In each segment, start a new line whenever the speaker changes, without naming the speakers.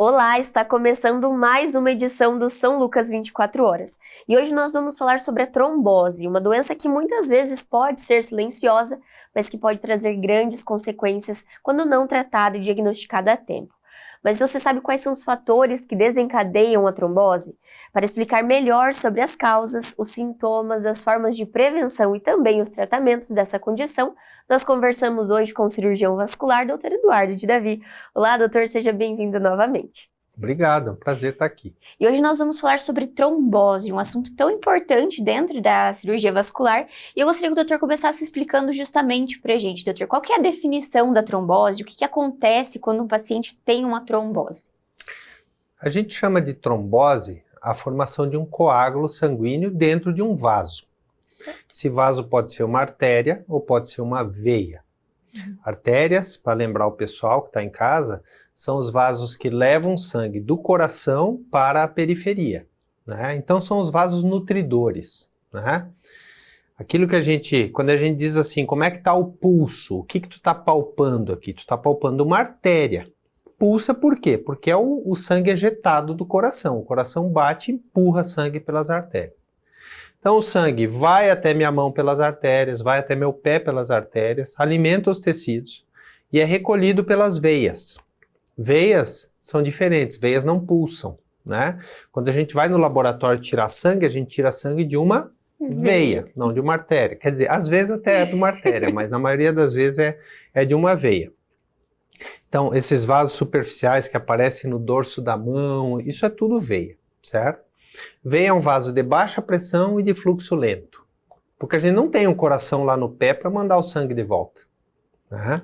Olá, está começando mais uma edição do São Lucas 24 Horas. E hoje nós vamos falar sobre a trombose, uma doença que muitas vezes pode ser silenciosa, mas que pode trazer grandes consequências quando não tratada e diagnosticada a tempo. Mas você sabe quais são os fatores que desencadeiam a trombose? Para explicar melhor sobre as causas, os sintomas, as formas de prevenção e também os tratamentos dessa condição, nós conversamos hoje com o cirurgião vascular, Dr. Eduardo de Davi. Olá, doutor, seja bem-vindo novamente.
Obrigado, é um prazer estar aqui.
E hoje nós vamos falar sobre trombose, um assunto tão importante dentro da cirurgia vascular. E eu gostaria que o doutor começasse explicando justamente pra gente, doutor, qual que é a definição da trombose, o que acontece quando um paciente tem uma trombose?
A gente chama de trombose a formação de um coágulo sanguíneo dentro de um vaso.
Certo.
Esse vaso pode ser uma artéria ou pode ser uma veia. Artérias, para lembrar o pessoal que está em casa, são os vasos que levam sangue do coração para a periferia, né? Então são os vasos nutridores, né? Aquilo que quando a gente diz assim, como é que está o pulso? O que tu está palpando aqui? Tu está palpando uma artéria. Pulsa por quê? Porque é o sangue ejetado do coração. O coração bate e empurra sangue pelas artérias. Então o sangue vai até minha mão pelas artérias, vai até meu pé pelas artérias, alimenta os tecidos e é recolhido pelas veias. Veias são diferentes, veias não pulsam, né? Quando a gente vai no laboratório tirar sangue, a gente tira sangue de uma veia, não de uma artéria. Quer dizer, às vezes até é de uma artéria, mas na maioria das vezes é de uma veia. Então, esses vasos superficiais que aparecem no dorso da mão, isso é tudo veia, certo? Veia é um vaso de baixa pressão e de fluxo lento, porque a gente não tem um coração lá no pé para mandar o sangue de volta, né?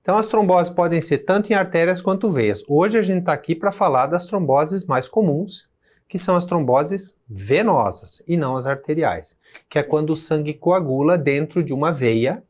Então as tromboses podem ser tanto em artérias quanto veias. Hoje a gente está aqui para falar das tromboses mais comuns, que são as tromboses venosas e não as arteriais, que é quando o sangue coagula dentro de uma veia,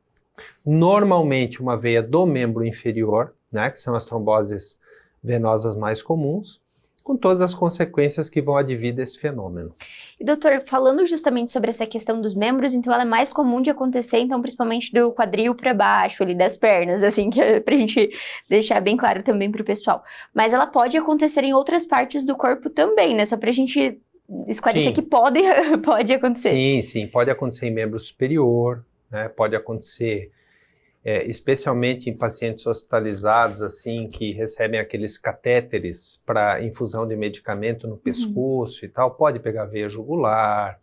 normalmente uma veia do membro inferior, né, que são as tromboses venosas mais comuns, com todas as consequências que vão advir desse fenômeno.
E doutor, falando justamente sobre essa questão dos membros, então ela é mais comum de acontecer, então principalmente do quadril para baixo, ali das pernas, assim, que é pra gente deixar bem claro também pro pessoal. Mas ela pode acontecer em outras partes do corpo também, né? Só pra gente esclarecer que pode acontecer.
Sim, pode acontecer em membro superior, né? Pode acontecer especialmente em pacientes hospitalizados, assim, que recebem aqueles catéteres para infusão de medicamento no pescoço e tal, pode pegar veia jugular,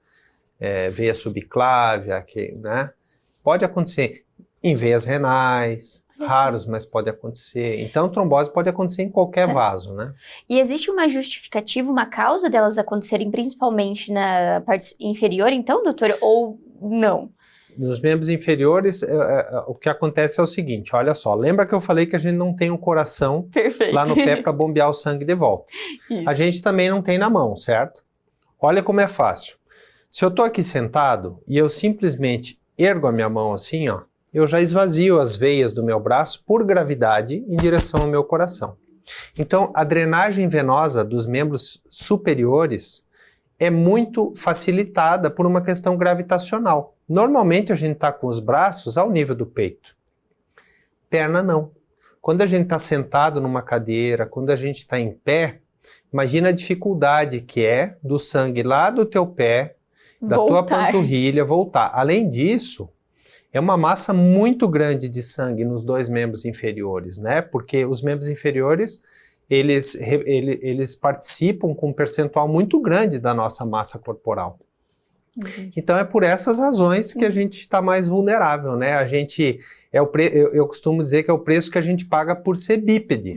veia subclávia, né? Pode acontecer em veias renais, raros, mas pode acontecer. Então, trombose pode acontecer em qualquer vaso, né?
E existe uma justificativa, uma causa delas acontecerem principalmente na parte inferior, então, doutor, ou não?
Nos membros inferiores, o que acontece é o seguinte, olha só, lembra que eu falei que a gente não tem um coração lá no pé para bombear o sangue de volta?
Isso.
A gente também não tem na mão, certo? Olha como é fácil. Se eu tô aqui sentado e eu simplesmente ergo a minha mão assim, ó, eu já esvazio as veias do meu braço por gravidade em direção ao meu coração. Então, a drenagem venosa dos membros superiores é muito facilitada por uma questão gravitacional. Normalmente a gente está com os braços ao nível do peito. Perna não. Quando a gente está sentado numa cadeira, quando a gente está em pé, imagina a dificuldade que é do sangue lá do teu pé, da tua panturrilha, voltar. Além disso, é uma massa muito grande de sangue nos dois membros inferiores, né? Porque os membros inferiores, eles participam com um percentual muito grande da nossa massa corporal. Então é por essas razões que a gente está mais vulnerável, né? Eu costumo dizer que é o preço que a gente paga por ser bípede,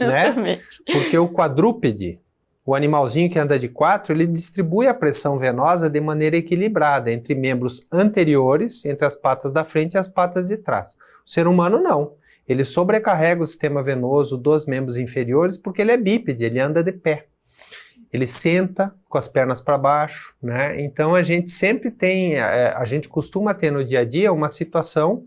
né? Porque o quadrúpede, o animalzinho que anda de quatro, ele distribui a pressão venosa de maneira equilibrada entre membros anteriores, entre as patas da frente e as patas de trás. O ser humano não. Ele sobrecarrega o sistema venoso dos membros inferiores porque ele é bípede, ele anda de pé. Ele senta com as pernas para baixo, né? Então a gente sempre tem, a gente costuma ter no dia a dia uma situação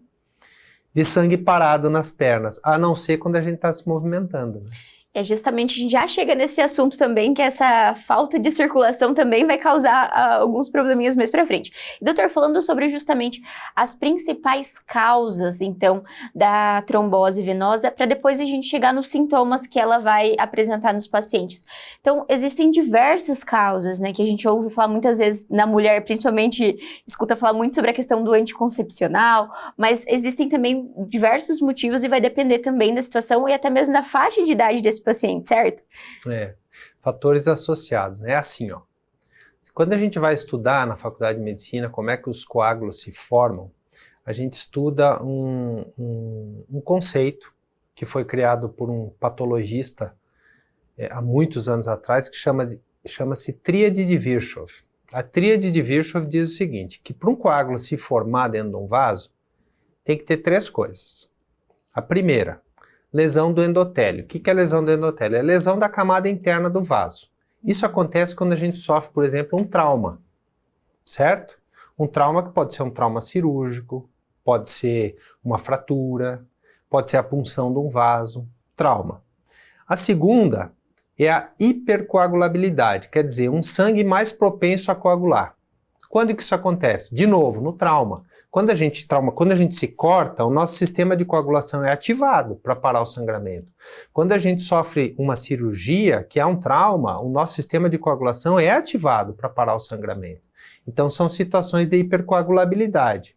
de sangue parado nas pernas, a não ser quando a gente está se movimentando, né?
É justamente, a gente já chega nesse assunto também, que essa falta de circulação também vai causar alguns probleminhas mais pra frente. E, doutor, falando sobre justamente as principais causas, então, da trombose venosa, para depois a gente chegar nos sintomas que ela vai apresentar nos pacientes. Então, existem diversas causas, né, que a gente ouve falar muitas vezes na mulher, principalmente, escuta falar muito sobre a questão do anticoncepcional, mas existem também diversos motivos e vai depender também da situação e até mesmo da faixa de idade desse paciente, certo?
Fatores associados, né? É assim, ó. Quando a gente vai estudar na faculdade de medicina como é que os coágulos se formam, a gente estuda um conceito que foi criado por um patologista há muitos anos atrás, que chama-se Tríade de Virchow. A Tríade de Virchow diz o seguinte, que para um coágulo se formar dentro de um vaso, tem que ter 3 coisas. A primeira, lesão do endotélio. O que é lesão do endotélio? É lesão da camada interna do vaso. Isso acontece quando a gente sofre, por exemplo, um trauma, certo? Um trauma que pode ser um trauma cirúrgico, pode ser uma fratura, pode ser a punção de um vaso, trauma. A segunda é a hipercoagulabilidade, quer dizer, um sangue mais propenso a coagular. Quando que isso acontece? De novo, no trauma. Quando a gente se corta, o nosso sistema de coagulação é ativado para parar o sangramento. Quando a gente sofre uma cirurgia, que é um trauma, o nosso sistema de coagulação é ativado para parar o sangramento. Então são situações de hipercoagulabilidade.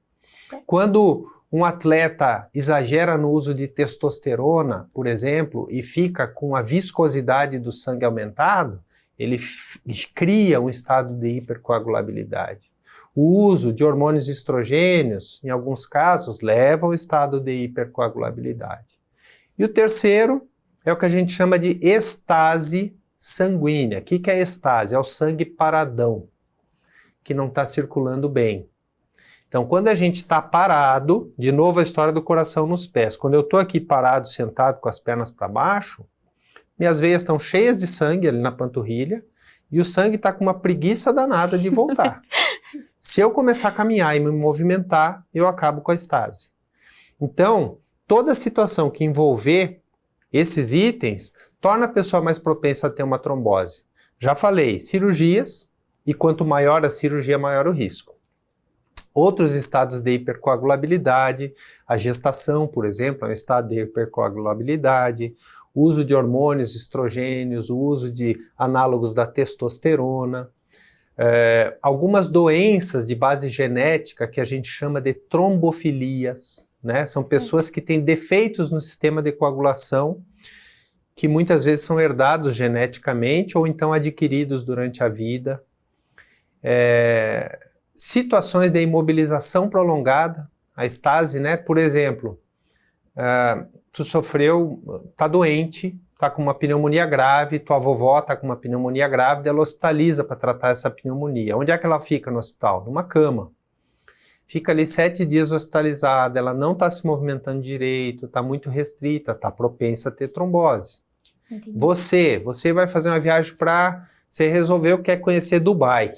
Quando um atleta exagera no uso de testosterona, por exemplo, e fica com a viscosidade do sangue aumentado, ele cria um estado de hipercoagulabilidade. O uso de hormônios estrogênios, em alguns casos, leva ao estado de hipercoagulabilidade. E o terceiro é o que a gente chama de estase sanguínea. O que é estase? É o sangue paradão, que não está circulando bem. Então, quando a gente está parado, de novo a história do coração nos pés. Quando eu estou aqui parado, sentado com as pernas para baixo, minhas veias estão cheias de sangue ali na panturrilha e o sangue está com uma preguiça danada de voltar. Se eu começar a caminhar e me movimentar, eu acabo com a estase. Então, toda situação que envolver esses itens torna a pessoa mais propensa a ter uma trombose. Já falei, cirurgias, e quanto maior a cirurgia, maior o risco. Outros estados de hipercoagulabilidade, a gestação, por exemplo, é um estado de hipercoagulabilidade, o uso de hormônios estrogênios, o uso de análogos da testosterona, algumas doenças de base genética que a gente chama de trombofilias, né? São pessoas que têm defeitos no sistema de coagulação, que muitas vezes são herdados geneticamente ou então adquiridos durante a vida. Situações de imobilização prolongada, a estase, né? Por exemplo, tu tá doente, tá com uma pneumonia grave, tua vovó tá com uma pneumonia grave, ela hospitaliza para tratar essa pneumonia. Onde é que ela fica no hospital? Numa cama. Fica ali 7 dias hospitalizada, ela não está se movimentando direito, está muito restrita, está propensa a ter trombose. Entendi. Você vai fazer uma viagem você resolveu que quer conhecer Dubai.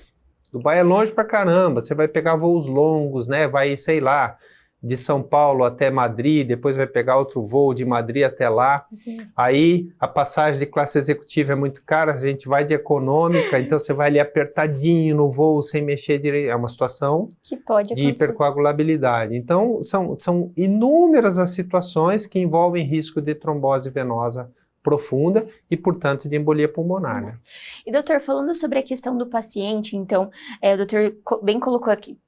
Dubai é longe pra caramba, você vai pegar voos longos, né? Vai, sei lá, de São Paulo até Madrid, depois vai pegar outro voo de Madrid até lá. Entendi. Aí a passagem de classe executiva é muito cara, a gente vai de econômica, então você vai ali apertadinho no voo, sem mexer direito. É uma situação
que pode
de hipercoagulabilidade. Então, são inúmeras as situações que envolvem risco de trombose venosa profunda e, portanto, de embolia pulmonar. Né?
E, doutor, falando sobre a questão do paciente, então, o doutor bem colocou aqui,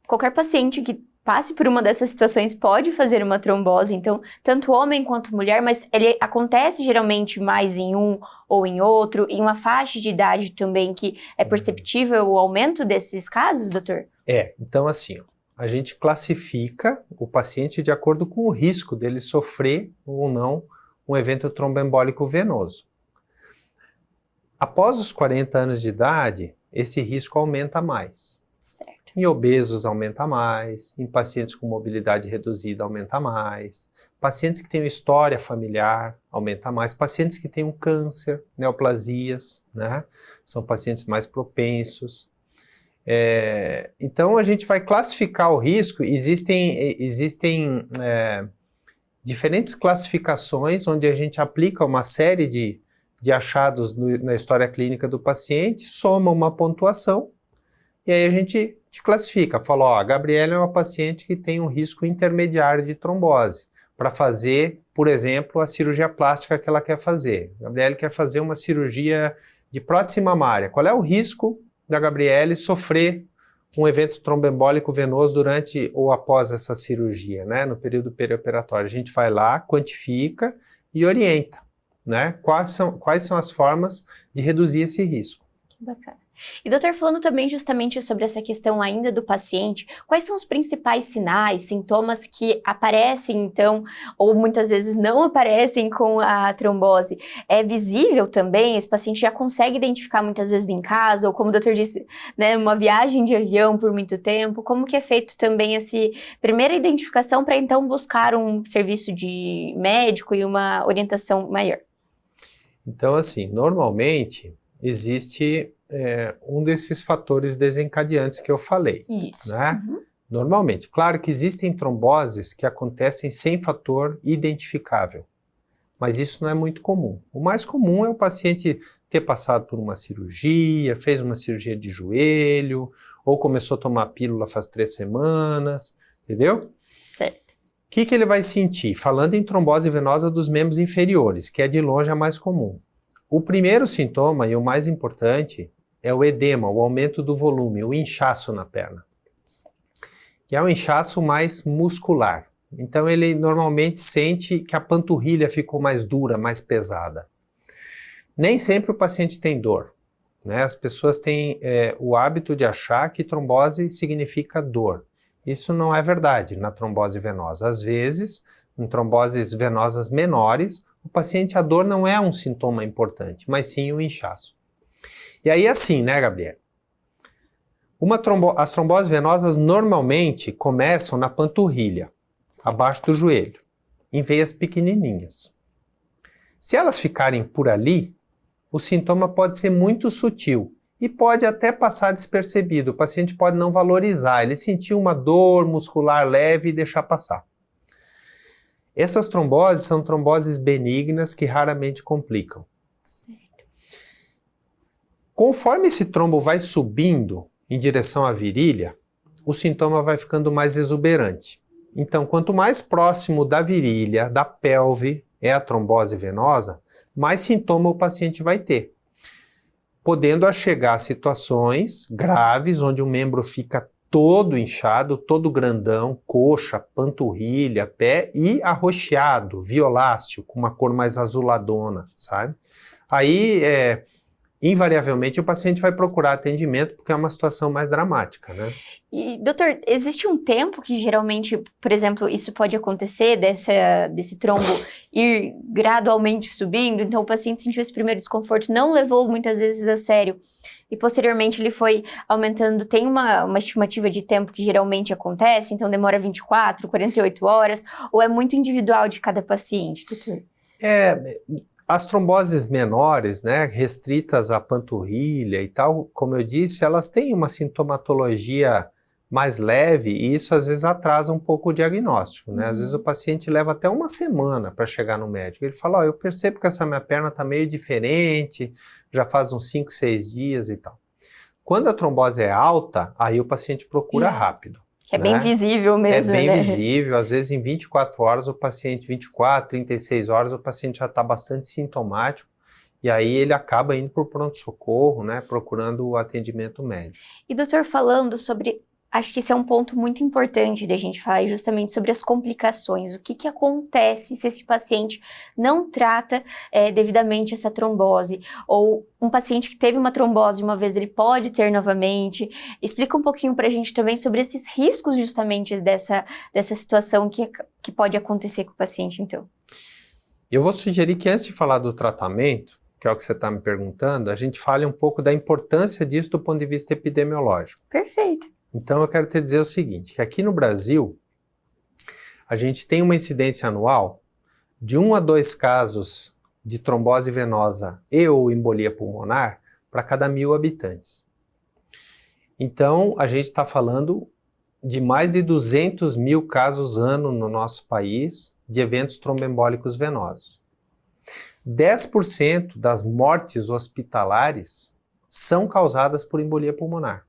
qualquer paciente que passe por uma dessas situações pode fazer uma trombose, então, tanto homem quanto mulher, mas ele acontece geralmente mais em um ou em outro, em uma faixa de idade também que é perceptível o aumento desses casos, doutor?
Então assim, a gente classifica o paciente de acordo com o risco dele sofrer ou não um evento tromboembólico venoso. Após os 40 anos de idade, esse risco aumenta mais.
Certo.
Em obesos aumenta mais, em pacientes com mobilidade reduzida aumenta mais, pacientes que têm uma história familiar aumenta mais, pacientes que têm um câncer, neoplasias, né? São pacientes mais propensos. Então a gente vai classificar o risco, existem diferentes classificações onde a gente aplica uma série de achados na história clínica do paciente, soma uma pontuação e aí a gente te classifica. Fala, ó, a Gabriela é uma paciente que tem um risco intermediário de trombose para fazer, por exemplo, a cirurgia plástica que ela quer fazer. A Gabriela quer fazer uma cirurgia de prótese mamária. Qual é o risco da Gabriela sofrer um evento tromboembólico venoso durante ou após essa cirurgia, né, no período perioperatório? A gente vai lá, quantifica e orienta, né, quais são as formas de reduzir esse risco.
Que bacana. E doutor, falando também justamente sobre essa questão ainda do paciente, quais são os principais sinais, sintomas que aparecem então, ou muitas vezes não aparecem com a trombose? É visível também? Esse paciente já consegue identificar muitas vezes em casa, ou como o doutor disse, né, uma viagem de avião por muito tempo? Como que é feito também essa primeira identificação para então buscar um serviço de médico e uma orientação maior?
Então, assim, normalmente existe um desses fatores desencadeantes que eu falei.
Isso.
Né?
Uhum.
Normalmente. Claro que existem tromboses que acontecem sem fator identificável, mas isso não é muito comum. O mais comum é o paciente ter passado por uma cirurgia, fez uma cirurgia de joelho, ou começou a tomar pílula faz 3 semanas, entendeu?
Certo.
O que ele vai sentir? Falando em trombose venosa dos membros inferiores, que é de longe a mais comum. O primeiro sintoma, e o mais importante, é o edema, o aumento do volume, o inchaço na perna. Que é um inchaço mais muscular. Então ele normalmente sente que a panturrilha ficou mais dura, mais pesada. Nem sempre o paciente tem dor, né? As pessoas têm o hábito de achar que trombose significa dor. Isso não é verdade na trombose venosa. Às vezes, em tromboses venosas menores, o paciente, a dor não é um sintoma importante, mas sim o inchaço. E aí assim, né, Gabriela? As tromboses venosas normalmente começam na panturrilha, abaixo do joelho, em veias pequenininhas. Se elas ficarem por ali, o sintoma pode ser muito sutil e pode até passar despercebido. O paciente pode não valorizar, ele sentiu uma dor muscular leve e deixar passar. Essas tromboses são tromboses benignas que raramente complicam.
Certo.
Conforme esse trombo vai subindo em direção à virilha, o sintoma vai ficando mais exuberante. Então, quanto mais próximo da virilha, da pelve, é a trombose venosa, mais sintoma o paciente vai ter, podendo chegar a situações graves, onde o membro fica todo inchado, todo grandão, coxa, panturrilha, pé e arroxeado, violáceo, com uma cor mais azuladona, sabe? Aí, invariavelmente, o paciente vai procurar atendimento porque é uma situação mais dramática, né?
E, doutor, existe um tempo que geralmente, por exemplo, isso pode acontecer, desse trombo ir gradualmente subindo, então o paciente sentiu esse primeiro desconforto, não levou muitas vezes a sério, e posteriormente ele foi aumentando, tem uma estimativa de tempo que geralmente acontece, então demora 24, 48 horas, ou é muito individual de cada paciente, doutor?
As tromboses menores, né, restritas à panturrilha e tal, como eu disse, elas têm uma sintomatologia mais leve e isso às vezes atrasa um pouco o diagnóstico, né? Às vezes o paciente leva até 1 semana para chegar no médico. Ele fala, eu percebo que essa minha perna está meio diferente, já faz uns 5, 6 dias e tal. Quando a trombose é alta, aí o paciente procura rápido.
Que é bem visível mesmo, né?
É bem visível, às vezes em 24 horas o paciente, 24, 36 horas, o paciente já está bastante sintomático e aí ele acaba indo para o pronto-socorro, né, procurando o atendimento médico.
E doutor, falando sobre, acho que esse é um ponto muito importante da gente falar justamente sobre as complicações, o que acontece se esse paciente não trata devidamente essa trombose, ou um paciente que teve uma trombose uma vez, ele pode ter novamente. Explica um pouquinho pra gente também sobre esses riscos justamente dessa situação que pode acontecer com o paciente, então.
Eu vou sugerir que antes de falar do tratamento, que é o que você está me perguntando, a gente fale um pouco da importância disso do ponto de vista epidemiológico.
Perfeito.
Então eu quero te dizer o seguinte, que aqui no Brasil, a gente tem uma incidência anual de 1 a 2 casos de trombose venosa e ou embolia pulmonar para cada 1.000 habitantes. Então a gente está falando de mais de 200 mil casos ano no nosso país de eventos tromboembólicos venosos. 10% das mortes hospitalares são causadas por embolia pulmonar.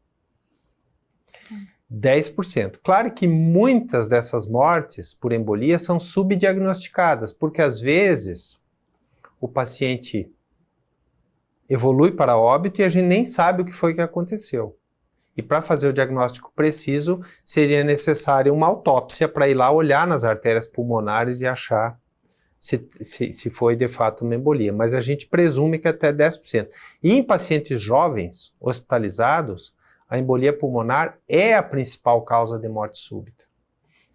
10%. Claro que muitas dessas mortes por embolia são subdiagnosticadas, porque às vezes o paciente evolui para óbito e a gente nem sabe o que foi que aconteceu. E para fazer o diagnóstico preciso, seria necessário uma autópsia para ir lá olhar nas artérias pulmonares e achar se foi de fato uma embolia. Mas a gente presume que até 10%. E em pacientes jovens, hospitalizados, a embolia pulmonar é a principal causa de morte súbita.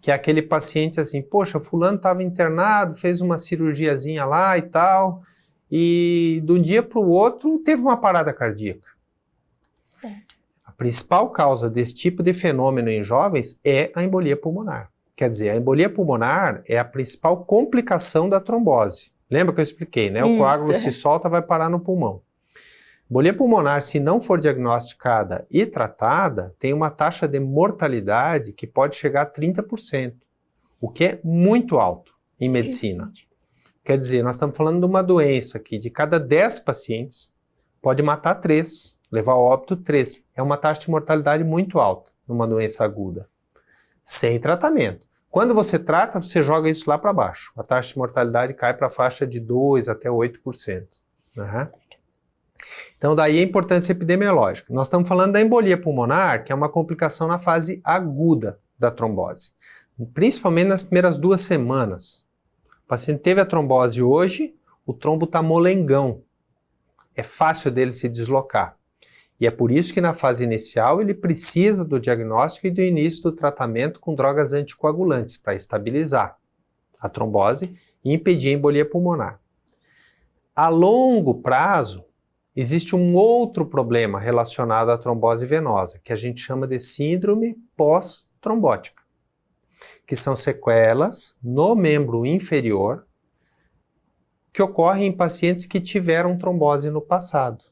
Que é aquele paciente assim, poxa, fulano estava internado, fez uma cirurgiazinha lá e tal, e de um dia para o outro teve uma parada cardíaca.
Certo.
A principal causa desse tipo de fenômeno em jovens é a embolia pulmonar. Quer dizer, a embolia pulmonar é a principal complicação da trombose. Lembra que eu expliquei, né? O coágulo se solta, vai parar no pulmão. Embolia pulmonar, se não for diagnosticada e tratada, tem uma taxa de mortalidade que pode chegar a 30%, o que é muito alto em medicina. Quer dizer, nós estamos falando de uma doença que de cada 10 pacientes pode matar 3, levar ao óbito 3. É uma taxa de mortalidade muito alta numa doença aguda, sem tratamento. Quando você trata, você joga isso lá para baixo. A taxa de mortalidade cai para a faixa de 2 até 8%. Uhum. Então, daí a importância epidemiológica. Nós estamos falando da embolia pulmonar, que é uma complicação na fase aguda da trombose, principalmente nas primeiras 2 semanas. O paciente teve a trombose hoje, o trombo está molengão. É fácil dele se deslocar. E é por isso que na fase inicial ele precisa do diagnóstico e do início do tratamento com drogas anticoagulantes para estabilizar a trombose e impedir a embolia pulmonar. A longo prazo, existe um outro problema relacionado à trombose venosa, que a gente chama de síndrome pós-trombótica, que são sequelas no membro inferior que ocorrem em pacientes que tiveram trombose no passado.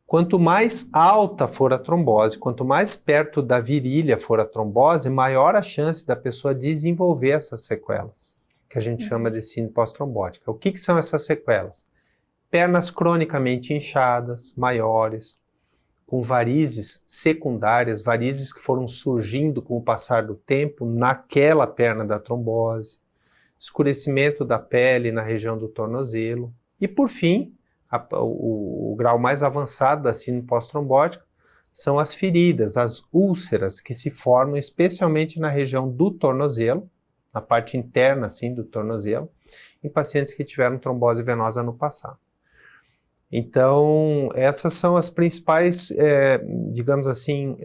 Quanto mais alta for a trombose, quanto mais perto da virilha for a trombose, maior a chance da pessoa desenvolver essas sequelas, que a gente chama de síndrome pós-trombótica. O que são essas sequelas? Pernas cronicamente inchadas, maiores, com varizes secundárias, varizes que foram surgindo com o passar do tempo naquela perna da trombose, escurecimento da pele na região do tornozelo e, por fim, o grau mais avançado da síndrome pós-trombótica são as feridas, as úlceras que se formam especialmente na região do tornozelo, na parte interna assim, do tornozelo, em pacientes que tiveram trombose venosa no passado. Então, essas são as principais, digamos assim,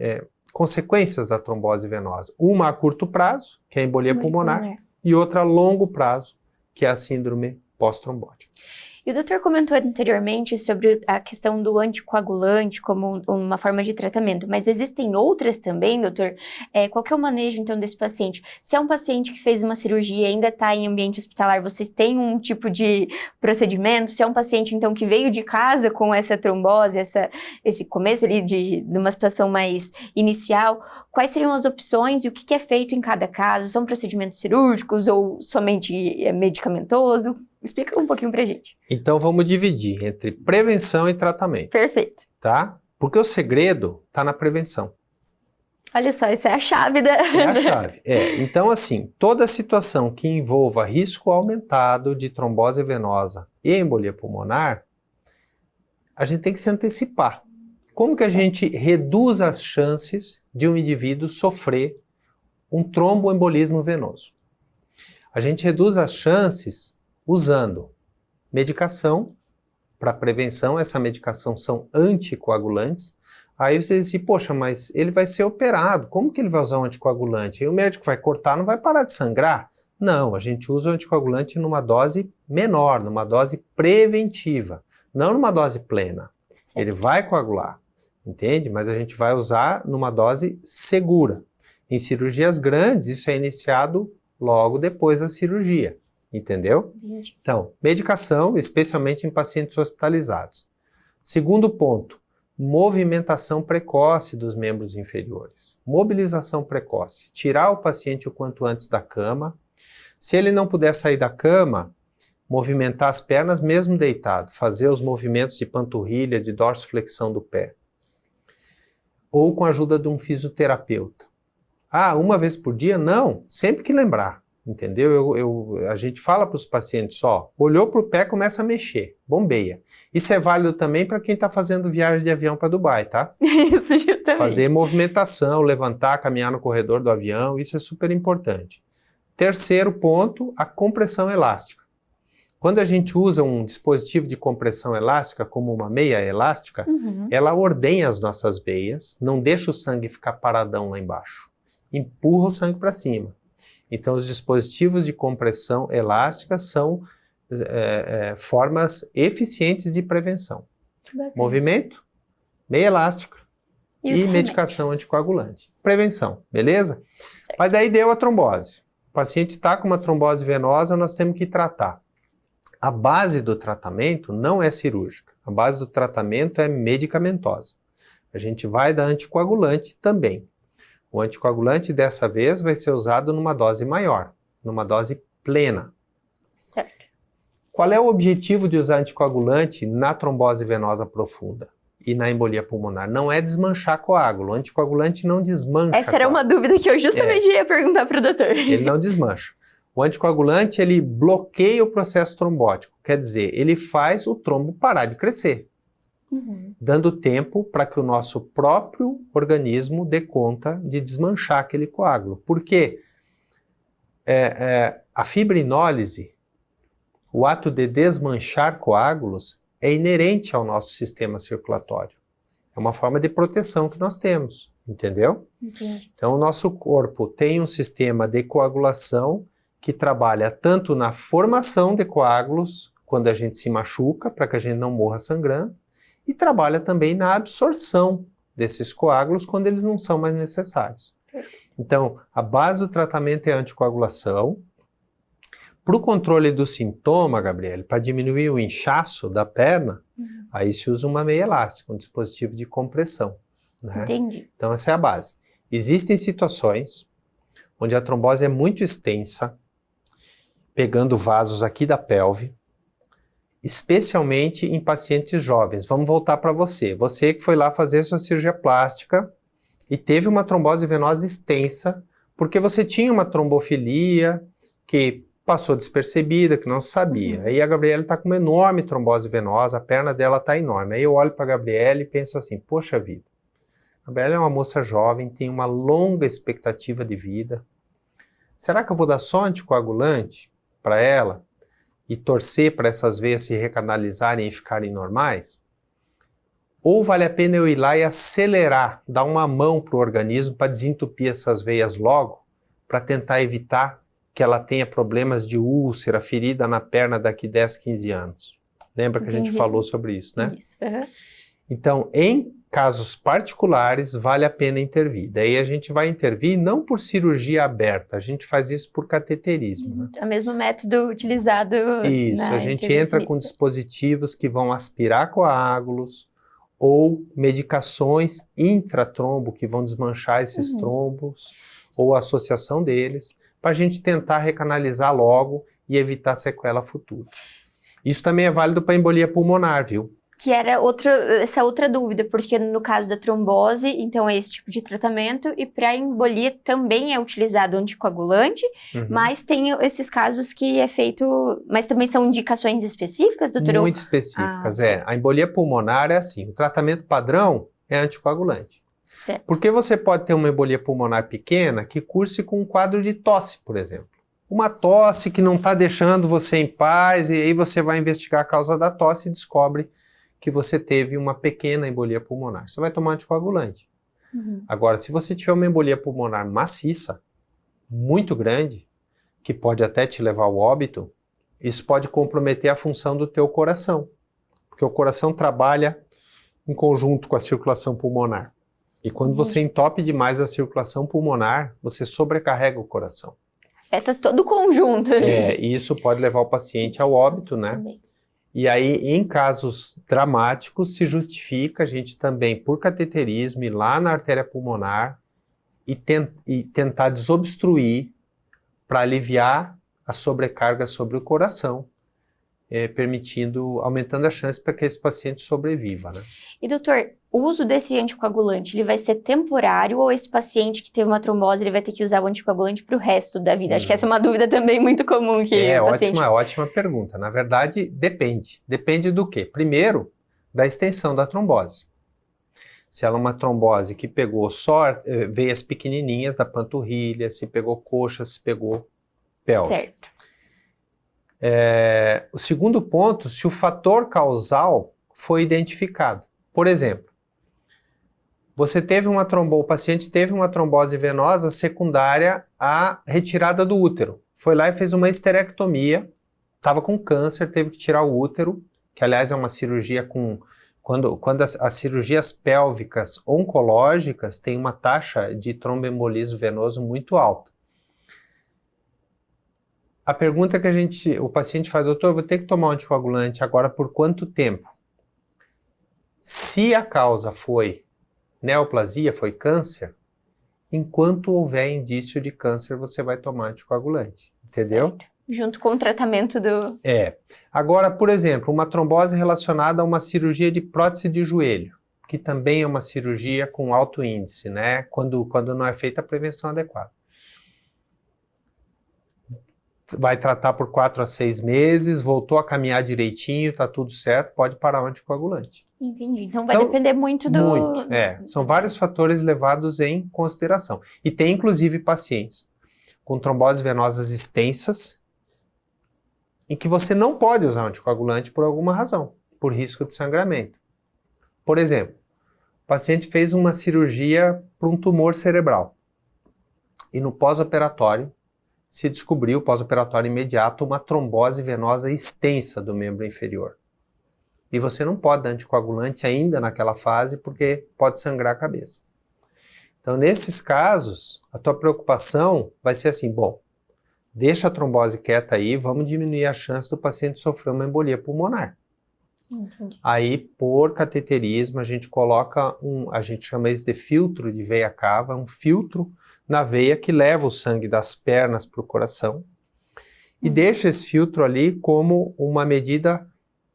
consequências da trombose venosa. Uma a curto prazo, que é a embolia pulmonar, e outra a longo prazo, que é a síndrome pós-trombótica.
E o doutor comentou anteriormente sobre a questão do anticoagulante como uma forma de tratamento, mas existem outras também, doutor? Qual que é o manejo, então, desse paciente? Se é um paciente que fez uma cirurgia e ainda está em ambiente hospitalar, vocês têm um tipo de procedimento? Se é um paciente, então, que veio de casa com essa trombose, esse começo ali de uma situação mais inicial, quais seriam as opções e o que é feito em cada caso? São procedimentos cirúrgicos ou somente medicamentoso? Explica um pouquinho pra gente.
Então vamos dividir entre prevenção e tratamento.
Perfeito.
Tá? Porque o segredo está na prevenção.
Olha só, essa é a chave da...
É a chave. Então assim, toda situação que envolva risco aumentado de trombose venosa e embolia pulmonar, a gente tem que se antecipar. Como que a gente reduz as chances de um indivíduo sofrer um tromboembolismo venoso? A gente reduz as chances usando medicação para prevenção. Essa medicação são anticoagulantes. Aí você diz assim, poxa, mas ele vai ser operado, como que ele vai usar um anticoagulante? Aí o médico vai cortar, não vai parar de sangrar? Não, a gente usa o anticoagulante numa dose menor, numa dose preventiva, não numa dose plena. Certo. Ele vai coagular, entende? Mas a gente vai usar numa dose segura. Em cirurgias grandes, isso é iniciado logo depois da cirurgia. Entendeu? Entendi. Então, medicação, especialmente em pacientes hospitalizados. Segundo ponto, movimentação precoce dos membros inferiores. Mobilização precoce. Tirar o paciente o quanto antes da cama. Se ele não puder sair da cama, movimentar as pernas mesmo deitado, fazer os movimentos de panturrilha, de dorsiflexão do pé. Ou com a ajuda de um fisioterapeuta. Ah, uma vez por dia? Não, sempre que lembrar. Entendeu? A gente fala para os pacientes, ó, olhou para o pé, começa a mexer, bombeia. Isso é válido também para quem está fazendo viagem de avião para Dubai, tá?
Isso, justamente.
Fazer movimentação, levantar, caminhar no corredor do avião, isso é super importante. Terceiro ponto, a compressão elástica. Quando a gente usa um dispositivo de compressão elástica, como uma meia elástica, ela ordenha as nossas veias, não deixa o sangue ficar paradão lá embaixo, empurra o sangue para cima. Então, os dispositivos de compressão elástica são formas eficientes de prevenção. Movimento, meia elástica e medicação anticoagulante. Prevenção, beleza?
Certo.
Mas daí deu a trombose. O paciente está com uma trombose venosa, nós temos que tratar. A base do tratamento não é cirúrgica. A base do tratamento é medicamentosa. A gente vai dar anticoagulante também. O anticoagulante, dessa vez, vai ser usado numa dose maior, numa dose plena.
Certo.
Qual é o objetivo de usar anticoagulante na trombose venosa profunda e na embolia pulmonar? Não é desmanchar coágulo. O anticoagulante não desmancha
Essa era uma dúvida que eu justamente ia perguntar para o doutor.
Ele não desmancha. O anticoagulante, ele bloqueia o processo trombótico. Quer dizer, ele faz o trombo parar de crescer. Dando tempo para que o nosso próprio organismo dê conta de desmanchar aquele coágulo. Porque a fibrinólise, o ato de desmanchar coágulos, é inerente ao nosso sistema circulatório. É uma forma de proteção que nós temos, entendeu?
Entendi.
Então, o nosso corpo tem um sistema de coagulação que trabalha tanto na formação de coágulos, quando a gente se machuca, para que a gente não morra sangrando, e trabalha também na absorção desses coágulos quando eles não são mais necessários. Então, a base do tratamento é a anticoagulação. Para o controle do sintoma, Gabriele, para diminuir o inchaço da perna, aí se usa uma meia elástica, um dispositivo de compressão. Né?
Entendi.
Então, essa é a base. Existem situações onde a trombose é muito extensa, pegando vasos aqui da pelve, especialmente em pacientes jovens. Vamos voltar para você. Você que foi lá fazer sua cirurgia plástica e teve uma trombose venosa extensa, porque você tinha uma trombofilia que passou despercebida, que não se sabia. Aí a Gabriele está com uma enorme trombose venosa, a perna dela está enorme. Aí eu olho para a Gabriele e penso assim, poxa vida, a Gabriele é uma moça jovem, tem uma longa expectativa de vida. Será que eu vou dar só anticoagulante para ela e torcer para essas veias se recanalizarem e ficarem normais? Ou vale a pena eu ir lá e acelerar, dar uma mão para o organismo para desentupir essas veias logo, para tentar evitar que ela tenha problemas de úlcera, ferida na perna daqui 10, 15 anos? Lembra que a gente falou sobre isso, né?
Isso.
Então, em casos particulares, vale a pena intervir. Daí a gente vai intervir não por cirurgia aberta, a gente faz isso por cateterismo. Né?
É o mesmo método utilizado
Isso, a gente entra com dispositivos que vão aspirar coágulos ou medicações intratrombo que vão desmanchar esses trombos ou a associação deles, para a gente tentar recanalizar logo e evitar sequela futura. Isso também é válido para embolia pulmonar, viu?
Que era essa outra dúvida, porque no caso da trombose, então é esse tipo de tratamento, e para embolia também é utilizado anticoagulante, mas tem esses casos que é feito, mas também são indicações específicas, doutor?
Muito específicas, A embolia pulmonar é assim, o tratamento padrão é anticoagulante.
Certo.
Porque você pode ter uma embolia pulmonar pequena que curse com um quadro de tosse, por exemplo. Uma tosse que não está deixando você em paz, e aí você vai investigar a causa da tosse e descobre que você teve uma pequena embolia pulmonar. Você vai tomar anticoagulante. Agora, se você tiver uma embolia pulmonar maciça, muito grande, que pode até te levar ao óbito, isso pode comprometer a função do teu coração. Porque o coração trabalha em conjunto com a circulação pulmonar. E quando você entope demais a circulação pulmonar, você sobrecarrega o coração.
Afeta todo o conjunto.
E isso pode levar o paciente ao óbito, né?
Também.
E aí, em casos dramáticos, se justifica a gente também, por cateterismo, ir lá na artéria pulmonar e tentar desobstruir para aliviar a sobrecarga sobre o coração, aumentando a chance para que esse paciente sobreviva, né?
E doutor, o uso desse anticoagulante, ele vai ser temporário ou esse paciente que teve uma trombose, ele vai ter que usar o anticoagulante para o resto da vida? Acho que essa é uma dúvida também muito comum que o paciente...
Ótima pergunta. Na verdade, depende. Depende do quê? Primeiro, da extensão da trombose. Se ela é uma trombose que pegou só veias pequenininhas da panturrilha, se pegou coxa, se pegou pelve.
Certo.
O segundo ponto, se o fator causal foi identificado. Por exemplo, o paciente teve uma trombose venosa secundária à retirada do útero. Foi lá e fez uma esterectomia, estava com câncer, teve que tirar o útero, que aliás é uma cirurgia quando as cirurgias pélvicas oncológicas têm uma taxa de tromboembolismo venoso muito alta. A pergunta que o paciente faz, doutor, eu vou ter que tomar um anticoagulante agora por quanto tempo? Se a causa foi neoplasia, foi câncer, enquanto houver indício de câncer, você vai tomar anticoagulante, entendeu?
Certo. Junto com o tratamento do...
Agora, por exemplo, uma trombose relacionada a uma cirurgia de prótese de joelho, que também é uma cirurgia com alto índice, né? Quando não é feita a prevenção adequada. Vai tratar por 4 a 6 meses, voltou a caminhar direitinho, tá tudo certo, pode parar o anticoagulante.
Entendi. Então vai depender muito do...
Muito, São vários fatores levados em consideração. E tem, inclusive, pacientes com tromboses venosas extensas em que você não pode usar anticoagulante por alguma razão, por risco de sangramento. Por exemplo, o paciente fez uma cirurgia para um tumor cerebral e no pós-operatório se descobriu, pós-operatório imediato, uma trombose venosa extensa do membro inferior. E você não pode dar anticoagulante ainda naquela fase porque pode sangrar a cabeça. Então, nesses casos, a tua preocupação vai ser assim, bom, deixa a trombose quieta aí, vamos diminuir a chance do paciente sofrer uma embolia pulmonar.
Entendi.
Aí, por cateterismo, a gente coloca a gente chama isso de filtro de veia cava, um filtro na veia que leva o sangue das pernas para o coração e deixa esse filtro ali como uma medida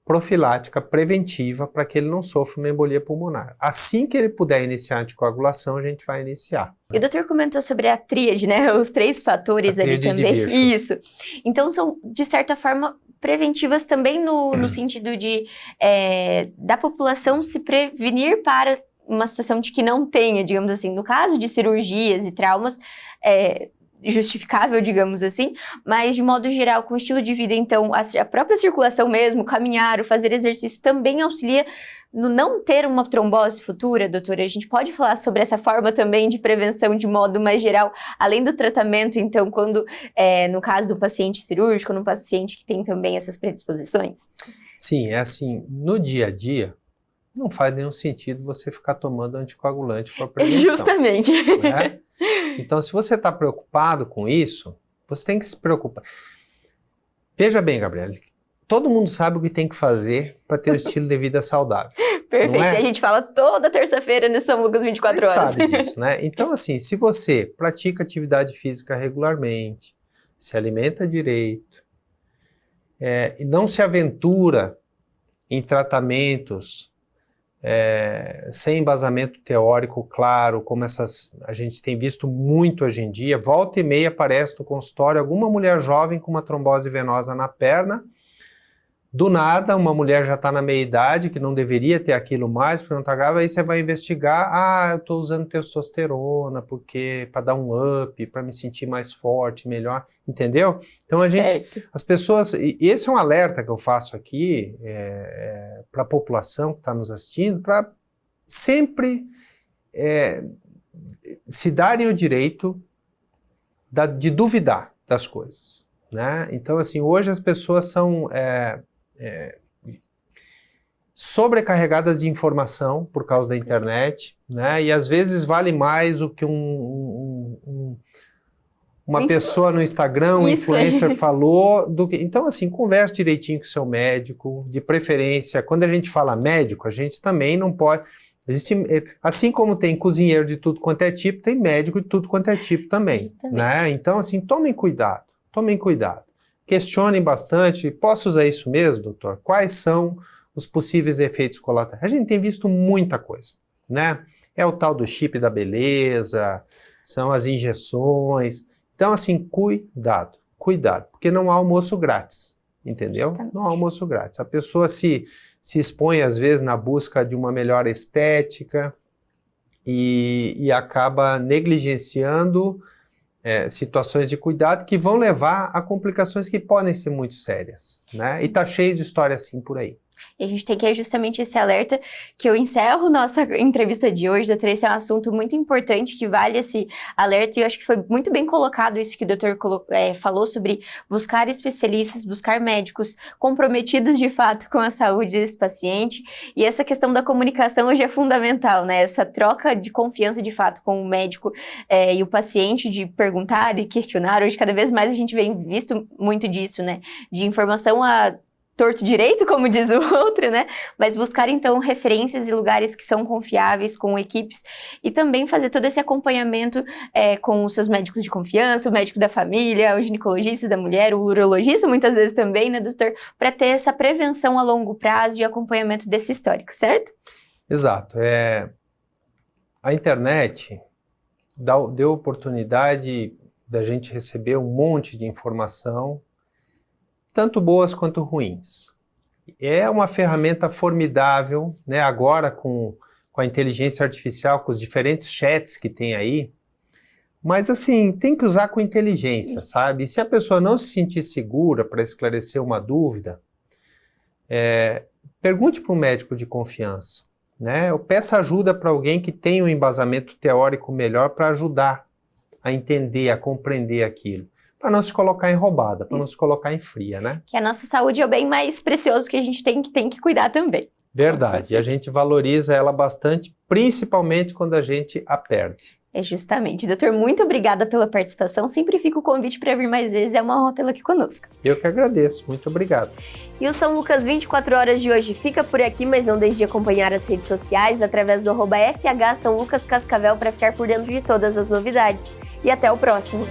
profilática, preventiva, para que ele não sofra uma embolia pulmonar. Assim que ele puder iniciar a anticoagulação, a gente vai iniciar.
E o doutor comentou sobre a tríade, né? Os 3 fatores ali também. Isso. Então são, de certa forma, preventivas também no sentido de da população se prevenir para uma situação de que não tenha, digamos assim, no caso de cirurgias e traumas, justificável, digamos assim, mas de modo geral, com o estilo de vida, então, a própria circulação mesmo, caminhar, o fazer exercício também auxilia no não ter uma trombose futura, doutora. A gente pode falar sobre essa forma também de prevenção de modo mais geral, além do tratamento, então, quando, no caso do paciente cirúrgico, no paciente que tem também essas predisposições?
Sim, é assim, no dia a dia, não faz nenhum sentido você ficar tomando anticoagulante para prevenção.
Justamente.
Né? Então, se você está preocupado com isso, você tem que se preocupar. Veja bem, Gabriela, todo mundo sabe o que tem que fazer para ter um estilo de vida saudável.
Perfeito, e a gente fala toda terça-feira no São Lucas 24 horas.
Sabe disso, né? Então, assim, se você pratica atividade física regularmente, se alimenta direito, e não se aventura em tratamentos sem embasamento teórico claro, como a gente tem visto muito hoje em dia, volta e meia aparece no consultório alguma mulher jovem com uma trombose venosa na perna, do nada uma mulher já está na meia-idade, que não deveria ter aquilo mais, porque não está grávida, aí você vai investigar, eu estou usando testosterona, porque para dar um up, para me sentir mais forte, melhor, entendeu? Então as pessoas, e esse é um alerta que eu faço aqui para a população que está nos assistindo, para sempre se darem o direito de duvidar das coisas, né? Então, assim, hoje as pessoas são sobrecarregadas de informação por causa da internet, né? E às vezes vale mais o que uma pessoa no Instagram, um influencer falou, do que... Então, assim, converse direitinho com o seu médico, de preferência. Quando a gente fala médico, a gente também não pode... assim como tem cozinheiro de tudo quanto é tipo, tem médico de tudo quanto é tipo também, né? Então, assim, tomem cuidado, tomem cuidado. questionem bastante. Posso usar isso mesmo, doutor? Quais são os possíveis efeitos colaterais? A gente tem visto muita coisa, né? É o tal do chip da beleza, são as injeções. Então, assim, cuidado, porque não há almoço grátis, entendeu?
Justamente.
Não há almoço grátis. A pessoa se expõe, às vezes, na busca de uma melhor estética e acaba negligenciando situações de cuidado que vão levar a complicações que podem ser muito sérias, né? E tá cheio de história assim por aí.
E a gente tem que é justamente esse alerta que eu encerro nossa entrevista de hoje, doutor. Esse é um assunto muito importante que vale esse alerta e eu acho que foi muito bem colocado isso que o doutor falou sobre buscar especialistas, buscar médicos comprometidos de fato com a saúde desse paciente. E essa questão da comunicação hoje é fundamental, né? Essa troca de confiança de fato com o médico e o paciente, de perguntar e questionar. Hoje cada vez mais a gente vem visto muito disso, né? De informação a torto direito, como diz o outro, né? Mas buscar, então, referências e lugares que são confiáveis, com equipes, e também fazer todo esse acompanhamento com os seus médicos de confiança, o médico da família, o ginecologista da mulher, o urologista, muitas vezes também, né, doutor? Para ter essa prevenção a longo prazo e acompanhamento desse histórico, certo?
Exato. A internet deu oportunidade da gente receber um monte de informação, tanto boas quanto ruins. É uma ferramenta formidável, né? Agora com a inteligência artificial, com os diferentes chats que tem aí, mas assim, tem que usar com inteligência, sabe? E se a pessoa não se sentir segura para esclarecer uma dúvida, pergunte para um médico de confiança, né? Ou peça ajuda para alguém que tem um embasamento teórico melhor para ajudar a entender, a compreender aquilo. Para não se colocar em roubada, para não se colocar em fria, né?
Que a nossa saúde é o bem mais precioso que a gente tem que cuidar também.
Verdade, e a gente valoriza ela bastante, principalmente quando a gente a perde.
Justamente. Doutor, muito obrigada pela participação. Sempre fica o convite para vir mais vezes. É uma honra tê-lo aqui conosco.
Eu que agradeço. Muito obrigado.
E o São Lucas 24 horas de hoje fica por aqui, mas não deixe de acompanhar as redes sociais através do @FH São Lucas Cascavel para ficar por dentro de todas as novidades. E até o próximo.